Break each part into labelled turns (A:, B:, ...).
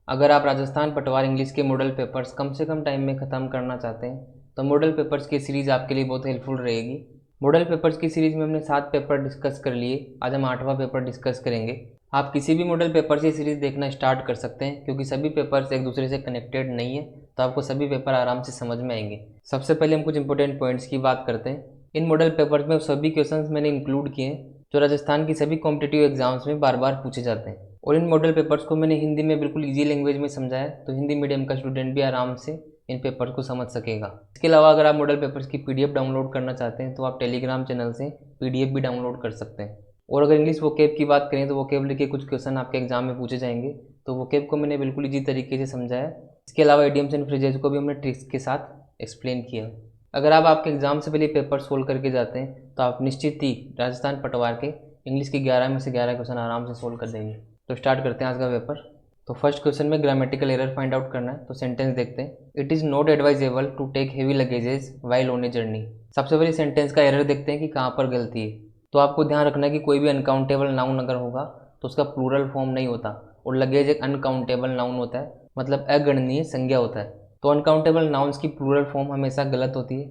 A: अगर आप राजस्थान पटवार इंग्लिश के मॉडल पेपर्स कम से कम टाइम में ख़त्म करना चाहते हैं तो मॉडल पेपर्स की सीरीज़ आपके लिए बहुत हेल्पफुल रहेगी। मॉडल पेपर्स की सीरीज़ में हमने 7 पेपर डिस्कस कर लिए। आज हम 8वां पेपर डिस्कस करेंगे। आप किसी भी मॉडल पेपर से सीरीज़ देखना स्टार्ट कर सकते हैं क्योंकि सभी पेपर्स एक दूसरे से कनेक्टेड नहीं है, तो आपको सभी पेपर आराम से समझ में आएंगे। सबसे पहले हम कुछ इंपॉर्टेंट पॉइंट्स की बात करते हैं। इन मॉडल पेपर्स में सभी क्वेश्चंस मैंने इंक्लूड किए हैं जो राजस्थान की सभी कॉम्पिटिटिव एग्जाम्स में बार बार पूछे जाते हैं, और इन मॉडल पेपर्स को मैंने हिंदी में बिल्कुल इजी लैंग्वेज में समझाया तो हिंदी मीडियम का स्टूडेंट भी आराम से इन पेपर्स को समझ सकेगा। इसके अलावा अगर आप मॉडल पेपर्स की पीडीएफ डाउनलोड करना चाहते हैं तो आप टेलीग्राम चैनल से पीडीएफ भी डाउनलोड कर सकते हैं। और अगर इंग्लिश वोकेब की बात करें तो वोकेबलरी के कुछ क्वेश्चन आपके एग्जाम में पूछे जाएंगे, तो वोकेब को मैंने बिल्कुल इजी तरीके से समझाया। इसके अलावा इडियम्स एंड फ्रेजेस को भी हमने ट्रिक्स के साथ एक्सप्लेन किया। अगर आप आपके एग्जाम से पहले पेपर सोल्व करके जाते हैं तो आप निश्चित ही राजस्थान पटवार के इंग्लिश के 11 में से 11 क्वेश्चन आराम से सोल्व कर देंगे। तो स्टार्ट करते हैं आज का पेपर। तो फर्स्ट क्वेश्चन में ग्रामेटिकल एरर फाइंड आउट करना है, तो सेंटेंस देखते हैं। It is not advisable to take heavy luggages while on a journey. सबसे पहले सेंटेंस का एरर देखते हैं कि कहाँ पर गलती है। तो आपको ध्यान रखना है कि कोई भी अनकाउंटेबल नाउन अगर होगा तो उसका प्लूरल फॉर्म नहीं होता, और लगेज एक अनकाउंटेबल नाउन होता है, मतलब अगणनीय संज्ञा होता है। तो अनकाउंटेबल नाउन्स की प्लूरल फॉर्म हमेशा गलत होती है,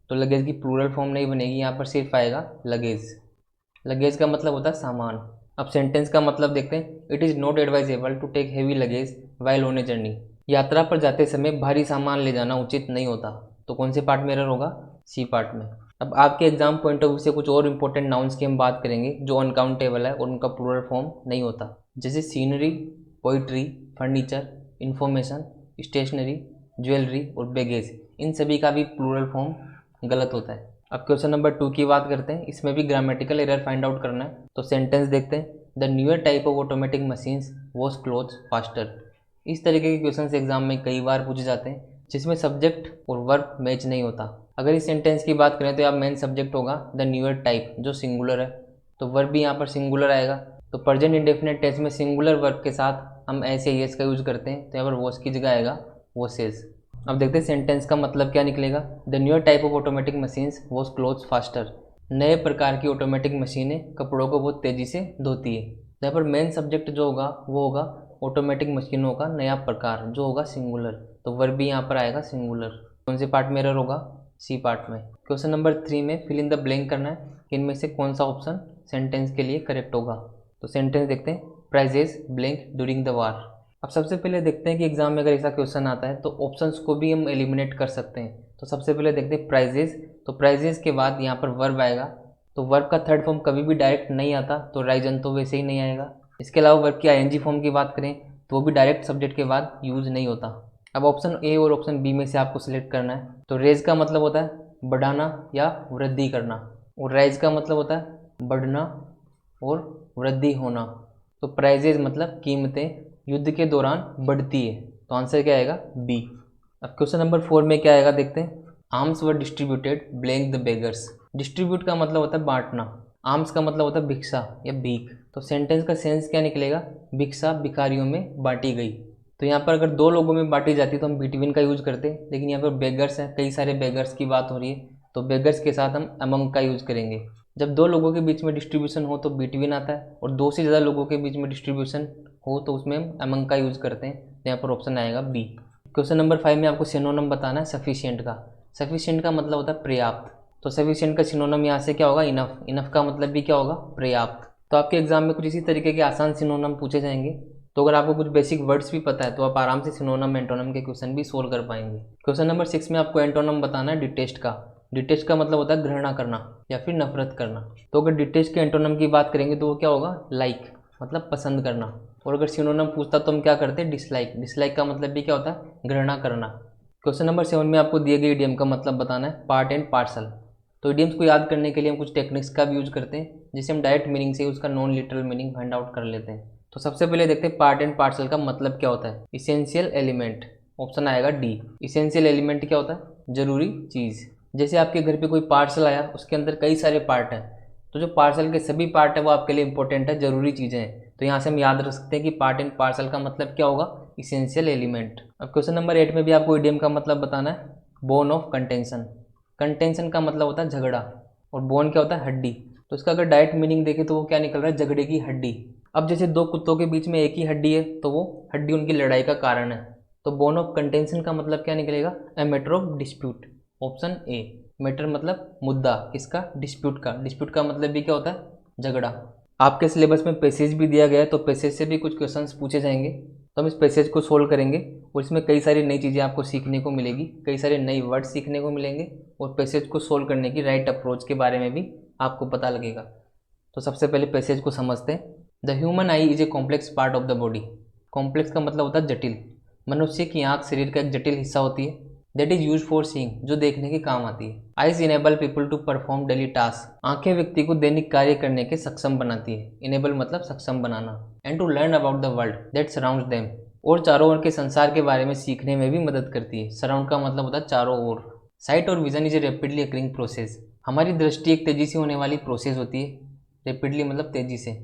A: तो लगेज की प्लूरल फॉर्म नहीं बनेगी, यहाँ पर सिर्फ आएगा लगेज। लगेज का मतलब होता है सामान। अब सेंटेंस का मतलब देखते हैं। It is not advisable to take heavy luggage while on a journey. यात्रा पर जाते समय भारी सामान ले जाना उचित नहीं होता। तो कौन से पार्ट में एरर होगा? सी पार्ट में। अब आपके एग्जाम पॉइंट ऑफ व्यू से कुछ और इंपॉर्टेंट नाउन्स की हम बात करेंगे जो अनकाउंटेबल है और उनका प्लूरल फॉर्म नहीं होता, जैसे scenery, poetry, furniture, information, stationery, jewellery और बैगेज। इन सभी का भी प्लूरल फॉर्म गलत होता है। अब क्वेश्चन नंबर 2 की बात करते हैं। इसमें भी ग्रामेटिकल एरर फाइंड आउट करना है, तो सेंटेंस देखते हैं। The newer type of automatic machines wash clothes faster. इस तरीके के क्वेश्चन एग्जाम में कई बार पूछे जाते हैं जिसमें सब्जेक्ट और वर्ब मैच नहीं होता। अगर इस सेंटेंस की बात करें तो यहाँ मेन सब्जेक्ट होगा द न्यूअर टाइप जो सिंगुलर है, तो वर्ब भी यहाँ पर सिंगुलर आएगा। तो प्रेजेंट इंडेफिनिट टेंस में सिंगुलर वर्ब के साथ हम ऐसे एस का यूज करते हैं, तो यहाँ पर वॉश की जगह आएगा वॉशेज। अब देखते हैं सेंटेंस का मतलब क्या निकलेगा। The newer type of automatic machines wash clothes faster. नए प्रकार की ऑटोमेटिक मशीनें कपड़ों को बहुत तेज़ी से धोती है। यहाँ पर मेन सब्जेक्ट जो होगा वो होगा ऑटोमेटिक मशीनों का नया प्रकार, जो होगा सिंगुलर, तो वर्ब भी यहाँ पर आएगा सिंगुलर। कौन से पार्ट में एरर होगा? सी पार्ट में। क्वेश्चन नंबर 3 में फिल इन द ब्लैंक करना है कि इनमें से कौन सा ऑप्शन सेंटेंस के लिए करेक्ट होगा। तो सेंटेंस देखते हैं। Prices blank during the war. अब सबसे पहले देखते हैं कि एग्जाम में अगर ऐसा क्वेश्चन आता है तो ऑप्शंस को भी हम एलिमिनेट कर सकते हैं। तो सबसे पहले देखते हैं प्राइजेस। तो प्राइजेस के बाद यहाँ पर वर्ब आएगा, तो वर्ब का थर्ड फॉर्म कभी भी डायरेक्ट नहीं आता, तो राइजन तो वैसे ही नहीं आएगा। इसके अलावा वर्ब की आईएनजी फॉर्म की बात करें तो वो भी डायरेक्ट सब्जेक्ट के बाद यूज नहीं होता। अब ऑप्शन ए और ऑप्शन बी में से आपको सिलेक्ट करना है। तो रेज का मतलब होता है बढ़ाना या वृद्धि करना, और राइज का मतलब होता है बढ़ना और वृद्धि होना। तो प्राइजेज मतलब कीमतें युद्ध के दौरान बढ़ती है, तो आंसर क्या आएगा? बी। अब क्वेश्चन नंबर 4 में क्या आएगा देखते हैं। Arms were distributed blank the beggars. Distribute का मतलब होता है बांटना, आर्म्स का मतलब होता है भिक्षा या भीख। तो सेंटेंस का सेंस क्या निकलेगा? भिक्षा भिखारियों में बांटी गई। तो यहाँ पर अगर दो लोगों में बांटी जाती तो हम बिटवीन का यूज करते, लेकिन यहाँ पर बेगर्स है, कई सारे बेगर्स की बात हो रही है, तो बेगर्स के साथ हम अमंग का यूज करेंगे। जब दो लोगों के बीच में डिस्ट्रीब्यूशन हो तो बिटवीन आता है, और दो से ज़्यादा लोगों के बीच में डिस्ट्रीब्यूशन हो तो उसमें हम अमंग का यूज़ करते हैं। तो यहाँ पर ऑप्शन आएगा बी। क्वेश्चन नंबर 5 में आपको सिनोनिम बताना है सफिशिएंट का। सफिशिएंट का मतलब होता है पर्याप्त, तो सफिशिएंट का सिनोनिम यहाँ से क्या होगा? इनफ। इनफ का मतलब भी क्या होगा? पर्याप्त। तो आपके एग्जाम में कुछ इसी तरीके के आसान सिनोनिम पूछे जाएंगे, तो अगर आपको कुछ बेसिक वर्ड्स भी पता है तो आप आराम से सिनोनिम एंटोनिम के क्वेश्चन भी सोल्व कर पाएंगे। क्वेश्चन नंबर 6 में आपको एंटोनिम बताना है डिटेस्ट का। डिटेस्ट का मतलब होता है घृणा करना या फिर नफरत करना। तो अगर डिटेस्ट के एंटोनिम की बात करेंगे तो वो क्या होगा? लाइक, मतलब पसंद करना। और अगर सिनोनिम पूछता तो हम क्या करते हैं? डिसलाइक। डिसलाइक का मतलब भी क्या होता है? घृणा करना। क्वेश्चन नंबर 7 में आपको दिए गए इडियम का मतलब बताना है पार्ट एंड पार्सल। तो इडियम्स को याद करने के लिए हम कुछ टेक्निक्स का भी यूज करते हैं, जिसे हम डायरेक्ट मीनिंग से उसका non literal meaning find out कर लेते हैं। तो सबसे पहले देखते हैं पार्ट एंड पार्सल का मतलब क्या होता है। इसेंशियल एलिमेंट, ऑप्शन आएगा डी। इसेंशियल एलिमेंट क्या होता है? जरूरी चीज़। जैसे आपके घर पे कोई पार्सल आया, उसके अंदर कई सारे पार्ट हैं, तो जो पार्सल के सभी पार्ट है वो आपके लिए इंपॉर्टेंट है, जरूरी चीज़ें हैं। तो यहाँ से हम याद रख सकते हैं कि पार्ट एंड पार्सल का मतलब क्या होगा? Essential element. अब क्वेश्चन नंबर 8 में भी आपको इडियम का मतलब बताना है बोन ऑफ कंटेंशन। कंटेंशन का मतलब होता है झगड़ा, और बोन क्या होता है? हड्डी। तो इसका अगर डायरेक्ट मीनिंग देखें तो वो क्या निकल रहा है? झगड़े की हड्डी। अब जैसे दो कुत्तों के बीच में एक ही हड्डी है तो वो हड्डी उनकी लड़ाई का कारण है। तो बोन ऑफ कंटेंशन का मतलब क्या निकलेगा? A matter of dispute. Option A. Matter मतलब मुद्दा, किसका? डिस्प्यूट का। डिस्प्यूट का मतलब भी क्या होता है? झगड़ा। आपके सिलेबस में पैसेज भी दिया गया है तो पैसेज से भी कुछ क्वेश्चंस पूछे जाएंगे, तो हम इस पैसेज को सोल्व करेंगे और इसमें कई सारी नई चीज़ें आपको सीखने को मिलेगी, कई सारे नए वर्ड सीखने को मिलेंगे और पैसेज को सोल्व करने की राइट अप्रोच के बारे में भी आपको पता लगेगा। तो सबसे पहले पैसेज को समझते हैं। The human I is a complex part of the body. Complex का मतलब होता है जटिल। मनुष्य की आंख शरीर का एक जटिल हिस्सा होती है। That is use for seeing, जो देखने के काम आती है। Eyes enable people to perform daily task. आंखें व्यक्ति को दैनिक कार्य करने के सक्षम बनाती है। इनेबल मतलब सक्षम बनाना। And to learn about the world that surrounds them, और चारों ओर के संसार के बारे में सीखने में भी मदद करती है। सराउंड का मतलब होता है चारों ओर। साइट और vision is a rapidly occurring process. हमारी दृष्टि एक तेजी से होने वाली प्रोसेस होती है। रैपिडली मतलब तेजी से।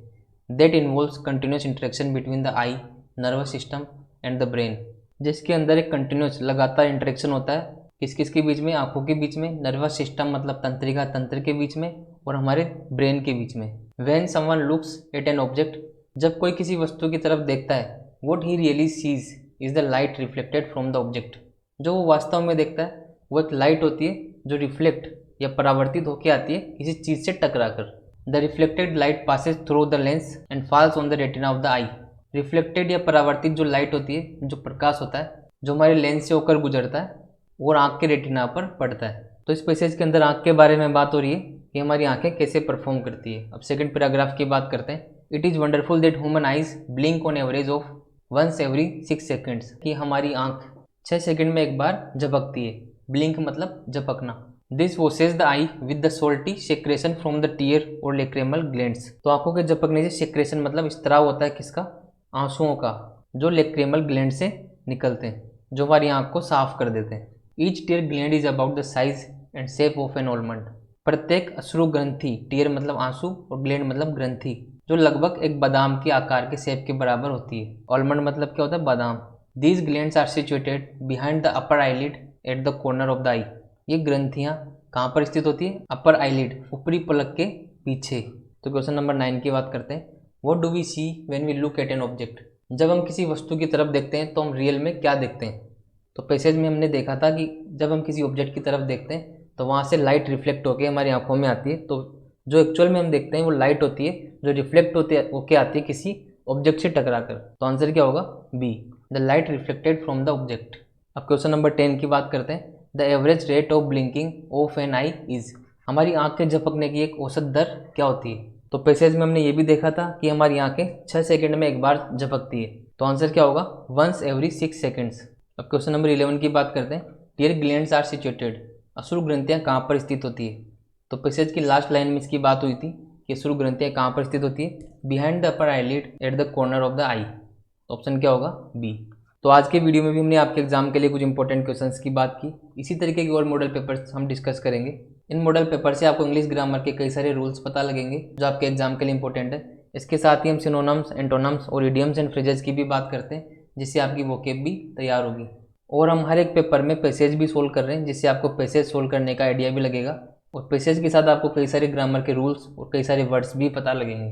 A: That involves continuous interaction between the I, nervous system and the brain. जिसके अंदर एक कंटिन्यूस लगातार इंटरेक्शन होता है किस किस के बीच में? आंखों के बीच में, नर्वस सिस्टम मतलब तंत्रिका तंत्र के बीच में, और हमारे ब्रेन के बीच में। When someone looks at an object, जब कोई किसी वस्तु की तरफ देखता है, what he really sees is the light reflected from the object. जो वो वास्तव में देखता है वो एक लाइट होती है जो रिफ्लेक्ट या परावर्तित होकर आती है किसी चीज़ से टकराकर। The reflected light Passage through the lens and falls on the retina of the I. Reflected या परावर्तित जो लाइट होती है, जो प्रकाश होता है, जो हमारे लेंस से होकर गुजरता है और आँख के रेटिना पर पड़ता है। तो इस पैसेज के अंदर आँख के बारे में बात हो रही है कि हमारी आँखें कैसे परफॉर्म करती है। अब सेकंड पैराग्राफ की बात करते हैं। It is wonderful that human eyes blink on average of once every 6 seconds, कि हमारी आँख 6 सेकंड में एक बार झपकती है। ब्लिंक मतलब झपकना। This washes the eye with the salty secretion from the tear or lacrimal glands. तो आंखों के झपकने से सेक्रेशन मतलब स्त्राव होता है किसका? आंसुओं का, जो लेक्रेमल ग्लैंड से निकलते हैं, जो हमारी आंख को साफ कर देते हैं। Each tear gland is about the size and shape of an almond. प्रत्येक अश्रु ग्रंथि, टीयर मतलब आंसू और ग्लैंड मतलब ग्रंथि, जो लगभग एक बादाम के आकार के शेप के बराबर होती है। आलमंड मतलब क्या होता है? बादाम। These glands are situated behind the upper eyelid at the corner of the eye. ये ग्रंथियाँ कहाँ पर स्थित होती है? अपर आईलिड, ऊपरी पलक के पीछे। तो क्वेश्चन नंबर 9 की बात करते हैं। What do we see when we look at an object. जब हम किसी वस्तु की तरफ देखते हैं तो हम रियल में क्या देखते हैं? तो पैसेज में हमने देखा था कि जब हम किसी ऑब्जेक्ट की तरफ देखते हैं तो वहाँ से लाइट रिफ्लेक्ट होकर हमारी आंखों में आती है। तो जो एक्चुअल में हम देखते हैं वो लाइट होती है जो रिफ्लेक्ट होकर आती है किसी ऑब्जेक्ट से टकराकर। तो आंसर क्या होगा? B, the light reflected from the object. अब क्वेश्चन नंबर 10 की बात करते हैं। The average rate of blinking of an eye is. हमारी आँख के झपकने की एक औसत दर क्या होती है? तो पैसेज में हमने ये भी देखा था कि हमारी आंखें 6 सेकंड में एक बार झपकती है। तो आंसर क्या होगा? Once every 6 seconds. अब क्वेश्चन नंबर 11 की बात करते हैं। Tear glands are situated. अश्रु ग्रंथियाँ कहाँ पर स्थित होती है? तो पैसेज की लास्ट लाइन में इसकी बात हुई थी कि अश्रु ग्रंथियाँ कहाँ पर स्थित होती है? Behind the upper eyelid at the corner of the I. Option क्या होगा? बी। तो आज के वीडियो में भी हमने आपके एग्जाम के लिए कुछ इंपॉर्टेंट क्वेश्चंस की बात की। इसी तरीके के और मॉडल पेपर्स हम डिस्कस करेंगे। इन मॉडल पेपर से आपको इंग्लिश ग्रामर के कई सारे रूल्स पता लगेंगे जो आपके एग्जाम के लिए इंपॉर्टेंट है। इसके साथ ही हम सिनोनिम्स, एंटोनिम्स और इडियम्स एंड फ्रेजेस की भी बात करते हैं, जिससे आपकी वोकेब भी तैयार होगी। और हम हर एक पेपर में पैसेज भी सोल्व कर रहे हैं, जिससे आपको पैसेज सोल्व करने का आइडिया भी लगेगा और पैसेज के साथ आपको कई सारे ग्रामर के रूल्स और कई सारे वर्ड्स भी पता लगेंगे।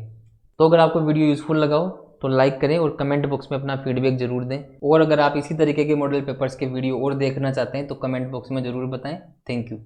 A: तो अगर आपको वीडियो यूज़फुल लगा हो तो लाइक करें और कमेंट बॉक्स में अपना फीडबैक जरूर दें। और अगर आप इसी तरीके के मॉडल पेपर्स के वीडियो और देखना चाहते हैं तो कमेंट बॉक्स में ज़रूर बताएं। Thank you.